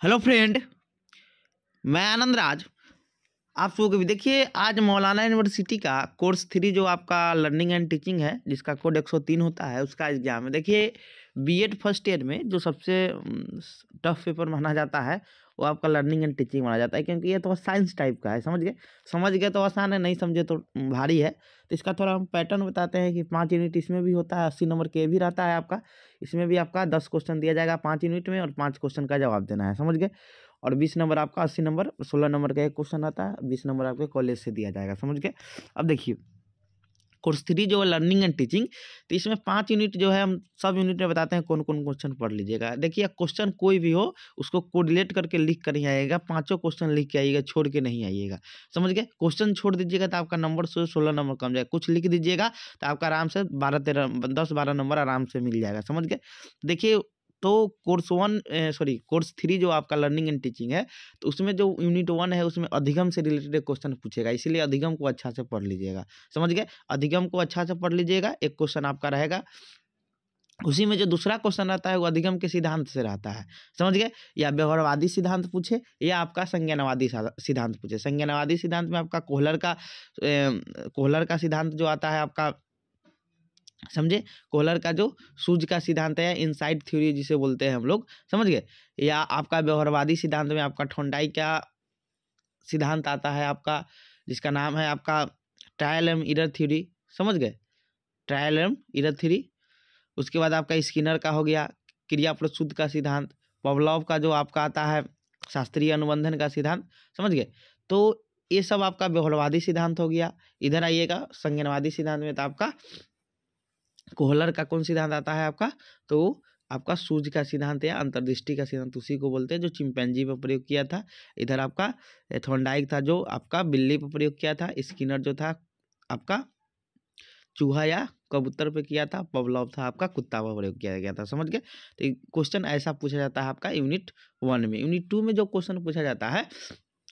Hello friend, मैं आनंद राज। आप लोगों को भी देखिए, आज मौलाना यूनिवर्सिटी का कोर्स 3 जो आपका लर्निंग एंड टीचिंग है, जिसका कोड 103 होता है, उसका एग्जाम है। देखिए, बीएड फर्स्ट ईयर में जो सबसे टफ पेपर माना जाता है वो आपका लर्निंग एंड टीचिंग माना जाता है, क्योंकि ये तो साइंस टाइप का है। समझ गए तो आसान है, नहीं समझे तो भारी है। तो इसका थोड़ा हम पैटर्न बताते हैं कि 5 यूनिट इसमें भी होता है, 80 नंबर के भी रहता है आपका। इसमें भी आपका 10 क्वेश्चन दिया जाएगा 5 यूनिट में, और 5 क्वेश्चन का जवाब देना है। समझ गए। और 20 नंबर आपका, 80 नंबर, 16 नंबर का एक क्वेश्चन आता है, 20 नंबर आपके कॉलेज से दिया जाएगा। समझ गए। अब देखिए, कोर्स 3 जो है लर्निंग एंड टीचिंग, तो इसमें 5 यूनिट जो है, हम सब यूनिट में बताते हैं कौन कौन क्वेश्चन पढ़ लीजिएगा। देखिए, क्वेश्चन कोई भी हो उसको कोरिलेट करके लिख कर ही आइएगा, पांचों क्वेश्चन लिख के आइएगा, छोड़ के नहीं आइएगा। समझ गए। क्वेश्चन छोड़ दीजिएगा तो आपका नंबर 16 नंबर कम जाएगा। कुछ लिख दीजिएगा तो आपका आराम से 10-12 नंबर आराम से मिल जाएगा। समझ गए। देखिए, तो कोर्स 3 जो आपका लर्निंग एंड टीचिंग है, तो उसमें जो यूनिट 1 है उसमें अधिगम से रिलेटेड क्वेश्चन पूछेगा, इसीलिए अधिगम को अच्छा से पढ़ लीजिएगा। समझ गए। अधिगम को अच्छा से पढ़ लीजिएगा। एक क्वेश्चन आपका रहेगा, उसी में जो दूसरा क्वेश्चन रहता है वो अधिगम के सिद्धांत से रहता है। समझ गए। या व्यवहारवादी सिद्धांत पूछे या आपका संज्ञानवादी सिद्धांत पूछे। संज्ञानवादी सिद्धांत में आपका कोहलर का सिद्धांत जो आता है आपका, समझे। कोहलर का जो सूझ का सिद्धांत है, इनसाइड थ्योरी जिसे बोलते हैं हम लोग। समझ गए। या आपका व्यवहारवादी सिद्धांत में आपका थॉर्नडाइक का सिद्धांत आता है आपका, जिसका नाम है आपका ट्रायल एंड एरर थ्योरी। समझ गए। Trial and error theory. उसके बाद आपका स्किनर का हो गया क्रिया प्रसूत का सिद्धांत। पवलोव का जो आपका आता है शास्त्रीय अनुबंधन का सिद्धांत। समझ गए। तो ये सब आपका व्यवहारवादी सिद्धांत हो गया। इधर आइएगा, संज्ञानवादी सिद्धांत में तो आपका कोहलर का कौन सिद्धांत आता है आपका, तो आपका सूझ का सिद्धांत या अंतर्दृष्टि का सिद्धांत, उसी को बोलते हैं जो चिंपैंजी पर प्रयोग किया था। इधर आपका थॉर्नडाइक था जो आपका बिल्ली पर प्रयोग किया था। स्किनर जो था आपका चूहा या कबूतर पे किया था। पवलोव था आपका कुत्ता पर प्रयोग किया गया था। समझ गए। तो क्वेश्चन ऐसा पूछा जाता है आपका यूनिट 1 में। यूनिट 2 में जो क्वेश्चन पूछा जाता है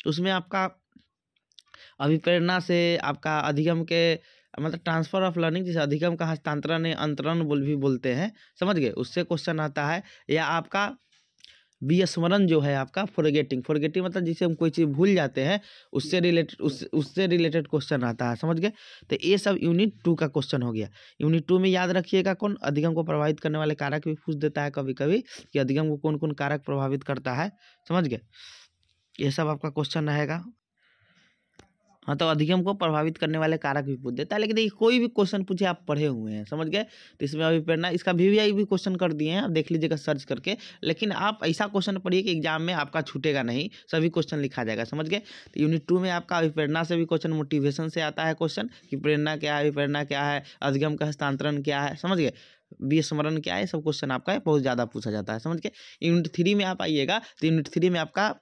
उसमें आपका अभिप्रेरणा से आपका अधिगम के मतलब ट्रांसफर ऑफ लर्निंग, जिसे अधिगम का हस्तांतरण अंतरण भी बोलते हैं। समझ गए। उससे क्वेश्चन आता है। या आपका विस्मरण जो है आपका फॉरगेटिंग मतलब जिसे हम कोई चीज़ भूल जाते हैं, उससे रिलेटेड क्वेश्चन आता है। समझ गए। तो ये सब यूनिट 2 का क्वेश्चन हो गया। यूनिट 2 में याद रखिएगा, कौन अधिगम को प्रभावित करने वाले कारक भी पूछ देता है कभी कभी, कि अधिगम को कौन कौन कारक प्रभावित करता है। समझ गए। ये सब आपका क्वेश्चन रहेगा। हाँ, तो अधिगम को प्रभावित करने वाले कारक भी पूछ देता है। लेकिन देखिए, कोई भी क्वेश्चन पूछे आप पढ़े हुए हैं। समझ गए। तो इसमें अभिप्रेरणा, इसका वीवीआई भी क्वेश्चन कर दिए हैं, आप देख लीजिएगा सर्च करके। लेकिन आप ऐसा क्वेश्चन पढ़िए कि एग्जाम में आपका छूटेगा नहीं, सभी क्वेश्चन लिखा जाएगा। समझ गए। तो यूनिट 2 में आपका अभिप्रेरणा से भी क्वेश्चन, मोटिवेशन से आता है क्वेश्चन, कि प्रेरणा क्या है, अभिप्रेरणा क्या है, अधिगम का हस्तांतरण क्या है। समझ गए। विस्मरण क्या है, सब क्वेश्चन आपका बहुत ज़्यादा पूछा जाता है। समझ गए। यूनिट 3 में आप आइएगा, तो यूनिट 3 में आपका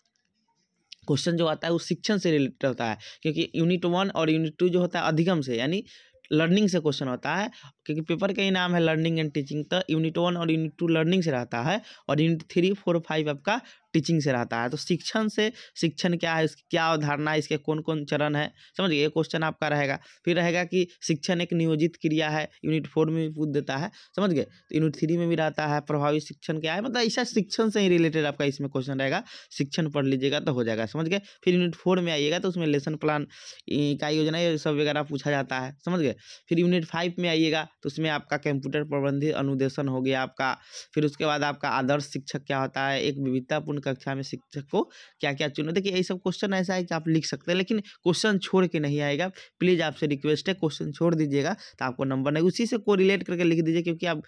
क्वेश्चन जो आता है वो शिक्षण से रिलेटेड होता है, क्योंकि यूनिट 1 और यूनिट 2 जो होता है अधिगम से यानी लर्निंग से क्वेश्चन होता है, क्योंकि पेपर का ही नाम है लर्निंग एंड टीचिंग। तो यूनिट 1 और यूनिट 2 लर्निंग से रहता है, और यूनिट 3, 4, 5 आपका टीचिंग से रहता है। तो शिक्षण क्या है, इसकी क्या अवधारणा है, इसके कौन कौन चरण है। समझिए, ये क्वेश्चन आपका रहेगा। फिर रहेगा कि शिक्षण एक नियोजित क्रिया है, यूनिट 4 में भी पूछ देता है। समझ गए। तो यूनिट 3 में भी रहता है प्रभावी शिक्षण क्या है, मतलब ऐसा शिक्षण से ही रिलेटेड आपका इसमें क्वेश्चन रहेगा। शिक्षण पढ़ लीजिएगा तो हो जाएगा। समझ गए। फिर यूनिट 4 में आइएगा तो उसमें लेसन प्लान, इकाई योजना, ये सब वगैरह पूछा जाता है। समझ गए। फिर यूनिट 5 में आइएगा तो उसमें आपका कंप्यूटर प्रबंधी अनुदेशन हो गया आपका। फिर उसके बाद आपका आदर्श शिक्षक क्या होता है, एक विविधतापूर्ण कक्षा में शिक्षक को क्या क्या चुनो। देखिए, ये सब क्वेश्चन ऐसा है कि आप लिख सकते हैं, लेकिन क्वेश्चन छोड़ के नहीं आएगा। प्लीज़ आपसे रिक्वेस्ट है, क्वेश्चन छोड़ दीजिएगा तो आपको नंबर नहीं, उसी से कोरिलेट करके लिख दीजिए, क्योंकि आप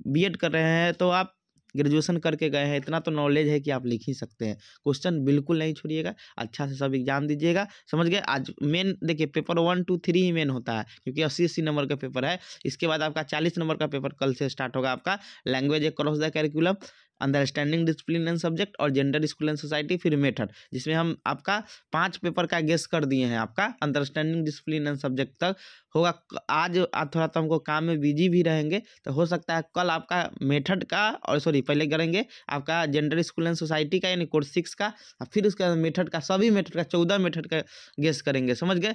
बीएड कर रहे हैं तो आप ग्रेजुएशन करके गए हैं, इतना तो नॉलेज है कि आप लिख ही सकते हैं। क्वेश्चन बिल्कुल नहीं छोड़िएगा, अच्छा से सब एग्जाम दीजिएगा। समझ गए। आज मेन देखिए, पेपर 1, 2, 3 ही मेन होता है, क्योंकि 80 नंबर का पेपर है। इसके बाद आपका 40 नंबर का पेपर कल से स्टार्ट होगा आपका, language across the curriculum, understanding discipline and subject, और जेंडर स्कूल एंड सोसाइटी, फिर मेथड, जिसमें हम आपका 5 पेपर का गेस कर दिए हैं। आपका अंडरस्टैंडिंग डिसिप्लिन एंड सब्जेक्ट तक होगा। आज थोड़ा तो हमको काम में बिजी भी रहेंगे, तो हो सकता है कल आपका मेथड का, और सॉरी पहले करेंगे आपका जेंडर स्कूल एंड सोसाइटी का यानी कोर्स 6 का, और फिर उसके बाद मेथड का, सभी मेथड का 14 मेथड का गेस करेंगे। समझ गए।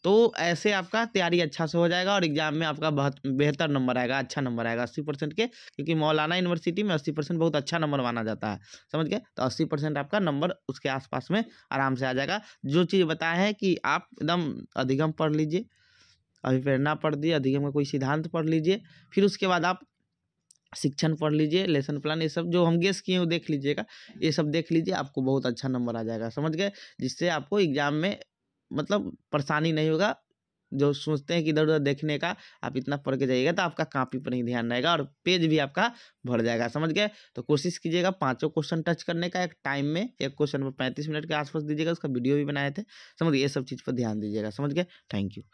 तो ऐसे आपका तैयारी अच्छा से हो जाएगा और एग्जाम में आपका बहुत बेहतर नंबर आएगा, अच्छा नंबर आएगा 80% के, क्योंकि मौलाना यूनिवर्सिटी में 80% बहुत अच्छा नंबर माना जाता है, समझ गए। तो 80% आपका नंबर उसके आसपास में आराम से आ जाएगा। जो चीज़ बताया है कि आप एकदम अधिगम पढ़ लीजिए, अभिप्रेरणा पढ़ दिए, अधिगम का कोई सिद्धांत पढ़ लीजिए, फिर उसके बाद आप शिक्षण पढ़ लीजिए, लेसन प्लान, ये सब जो हम गेस किए वो देख लीजिएगा, ये सब देख लीजिए, आपको बहुत अच्छा नंबर आ जाएगा, समझ गए। जिससे आपको एग्जाम में मतलब परेशानी नहीं होगा। जो सोचते हैं कि इधर उधर देखने का, आप इतना पढ़ के जाइएगा तो आपका कॉपी पर ही ध्यान रहेगा और पेज भी आपका भर जाएगा, समझ गए। तो कोशिश कीजिएगा 5 क्वेश्चन टच करने का एक टाइम में, एक क्वेश्चन पर 35 मिनट के आसपास दीजिएगा, उसका वीडियो भी बनाए थे, समझ गए। ये सब चीज़ पर ध्यान दीजिएगा, समझ गए। Thank you.